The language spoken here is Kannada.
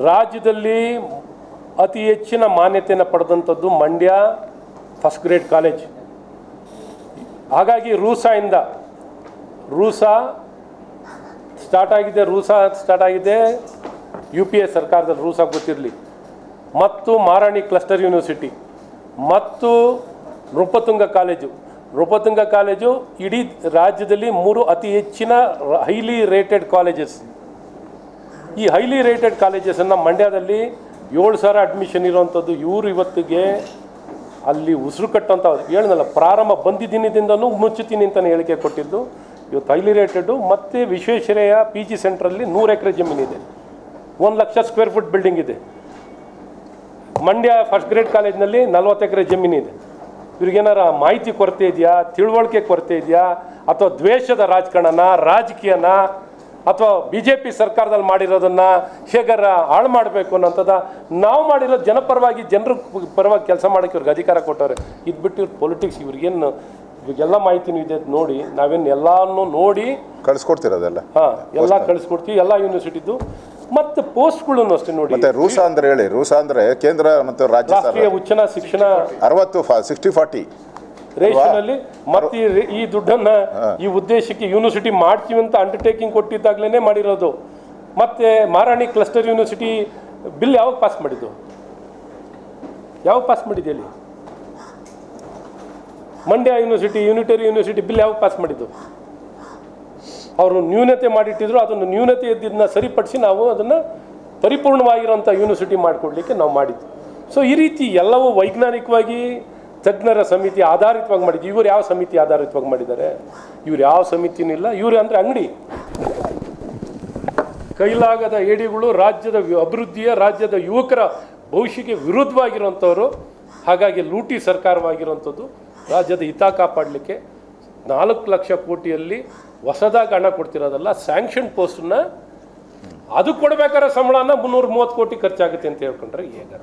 ರಾಜ್ಯದಲ್ಲಿ ಅತಿ ಹೆಚ್ಚಿನ ಮಾನ್ಯತೆಯನ್ನು ಪಡೆದಂಥದ್ದು ಮಂಡ್ಯ ಫಸ್ಟ್ ಗ್ರೇಡ್ ಕಾಲೇಜ್. ಹಾಗಾಗಿ ರೂಸಾ ಸ್ಟಾರ್ಟ್ ಆಗಿದೆ UPA ಸರ್ಕಾರದಲ್ಲಿ ರೂಸಾ ಗೊತ್ತಿರಲಿ, ಮತ್ತು ಮಹಾರಾಣಿ ಕ್ಲಸ್ಟರ್ ಯೂನಿವರ್ಸಿಟಿ ಮತ್ತು ನೃಪತುಂಗ ಕಾಲೇಜು ಇಡೀ ರಾಜ್ಯದಲ್ಲಿ 3 ಅತಿ ಹೆಚ್ಚಿನ ಹೈಲಿ ರೇಟೆಡ್ ಕಾಲೇಜಸ್. ಈ ಹೈಲಿ ರೇಟೆಡ್ ಕಾಲೇಜಸನ್ನು ಮಂಡ್ಯದಲ್ಲಿ 7,000 ಅಡ್ಮಿಷನ್ ಇರೋವಂಥದ್ದು. ಇವರು ಇವತ್ತಿಗೆ ಅಲ್ಲಿ ಉಸಿರು ಕಟ್ಟುವಂಥ ಹೇಳಿದ್ನಲ್ಲ, ಪ್ರಾರಂಭ ಬಂದಿದ್ದಿನಿಂದನೂ ಮುಚ್ಚುತ್ತೀನಿ ಅಂತಲೇ ಹೇಳಿಕೆ ಕೊಟ್ಟಿದ್ದು. ಇವತ್ತು ಹೈಲಿ ರೇಟೆಡು. ಮತ್ತು ವಿಶ್ವೇಶ್ವರಯ್ಯ PG ಸೆಂಟ್ರಲ್ಲಿ 100 ಎಕರೆ ಜಮೀನಿದೆ, 1 ಲಕ್ಷ ಸ್ಕ್ವೇರ್ ಫುಟ್ ಬಿಲ್ಡಿಂಗ್ ಇದೆ. ಮಂಡ್ಯ ಫಸ್ಟ್ ಗ್ರೇಡ್ ಕಾಲೇಜ್ನಲ್ಲಿ 40 ಎಕರೆ ಜಮೀನಿದೆ. ಇವ್ರಿಗೇನಾರ ಮಾಹಿತಿ ಕೊರತೆ ಇದೆಯಾ, ತಿಳುವಳಿಕೆ ಕೊರತೆ ಇದೆಯಾ, ಅಥವಾ ದ್ವೇಷದ ರಾಜಕೀಯನ, ಅಥವಾ BJP ಸರ್ಕಾರದಲ್ಲಿ ಮಾಡಿರೋದನ್ನು ಹೇಗಾರ ಹಾಳು ಮಾಡಬೇಕು ಅನ್ನೋಂಥದ್ದು. ನಾವು ಮಾಡಿರೋದು ಜನಪರವಾಗಿ, ಜನರ ಪರವಾಗಿ ಕೆಲಸ ಮಾಡೋಕ್ಕೆ ಇವ್ರಿಗೆ ಅಧಿಕಾರ ಕೊಟ್ಟವ್ರೆ. ಇದು ಬಿಟ್ಟು ಇವ್ರು ಪೊಲಿಟಿಕ್ಸ್, ಇವ್ರಿಗೇನು ಇವಾಗೆಲ್ಲ ಮಾಹಿತಿನೂ ಇದೆ ನೋಡಿ, ನಾವೇನು ಎಲ್ಲನೂ ನೋಡಿ ಕಳಿಸ್ಕೊಡ್ತಿರೋದೆಲ್ಲ. ಎಲ್ಲ ಕಳಿಸ್ಕೊಡ್ತೀವಿ, ಎಲ್ಲ ಯೂನಿವರ್ಸಿಟಿದು. ಮತ್ತು ಪೋಸ್ಟ್ಗಳನ್ನು ಅಷ್ಟೇ ನೋಡಿ. ಮತ್ತೆ ರೂಸಾ ಅಂದ್ರೆ ಹೇಳಿ, ರೂಸಾ ಅಂದ್ರೆ ಕೇಂದ್ರ ಮತ್ತು ರಾಷ್ಟ್ರೀಯ ಉಚ್ಚನ ಶಿಕ್ಷಣ 60-40 ರೇಷನಲ್ಲಿ. ಮತ್ತು ಈ ದುಡ್ಡನ್ನು ಈ ಉದ್ದೇಶಕ್ಕೆ ಯೂನಿವರ್ಸಿಟಿ ಮಾಡ್ತೀವಿ ಅಂತ ಅಂಡರ್ಟೇಕಿಂಗ್ ಕೊಟ್ಟಿದ್ದಾಗಲೇ ಮಾಡಿರೋದು. ಮತ್ತು ಮಹಾರಾಣಿ ಕ್ಲಸ್ಟರ್ ಯೂನಿವರ್ಸಿಟಿ ಬಿಲ್ ಯಾವಾಗ ಪಾಸ್ ಮಾಡಿದ್ದು ಹೇಳಿ? Mandya university, unitary university bill ಯಾವಾಗ ಪಾಸ್ ಮಾಡಿದ್ದು? ಅವರು ನ್ಯೂನತೆ ಮಾಡಿಟ್ಟಿದ್ರು, ಅದನ್ನು ನ್ಯೂನತೆ ಇದ್ದದನ್ನ ಸರಿಪಡಿಸಿ ನಾವು ಅದನ್ನು ಪರಿಪೂರ್ಣವಾಗಿರೋಂಥ ಯೂನಿವರ್ಸಿಟಿ ಮಾಡಿಕೊಡ್ಲಿಕ್ಕೆ ನಾವು ಮಾಡಿದ್ದು. ಸೊ ಈ ರೀತಿ ಎಲ್ಲವೂ ವೈಜ್ಞಾನಿಕವಾಗಿ ತಜ್ಞರ ಸಮಿತಿ ಆಧಾರಿತವಾಗಿ ಮಾಡಿದ್ದು. ಇವರು ಯಾವ ಸಮಿತಿ ಆಧಾರಿತವಾಗಿ ಮಾಡಿದ್ದಾರೆ? ಇವ್ರು ಯಾವ ಸಮಿತಿನೂ ಇಲ್ಲ. ಇವರು ಅಂದರೆ ಅಂಗಡಿ ಕೈಲಾಗದ ಏಡಿಗಳು, ರಾಜ್ಯದ ಅಭಿವೃದ್ಧಿಯ, ರಾಜ್ಯದ ಯುವಕರ ಭವಿಷ್ಯಕ್ಕೆ ವಿರುದ್ಧವಾಗಿರುವಂಥವ್ರು. ಹಾಗಾಗಿ ಲೂಟಿ ಸರ್ಕಾರವಾಗಿರುವಂಥದ್ದು. ರಾಜ್ಯದ ಹಿತ ಕಾಪಾಡಲಿಕ್ಕೆ 4 ಲಕ್ಷ ಕೋಟಿಯಲ್ಲಿ ಹೊಸದಾಗಿ ಹಣ ಕೊಡ್ತಿರೋದಲ್ಲ, ಸ್ಯಾಂಕ್ಷನ್ ಪೋಸ್ಟನ್ನ ಅದು ಕೊಡಬೇಕಾದ್ರೆ ಸಂಬಳನ 330 ಕೋಟಿ ಖರ್ಚಾಗುತ್ತೆ ಅಂತ ಹೇಳ್ಕೊಂಡ್ರೆ ಹೇಗೆ?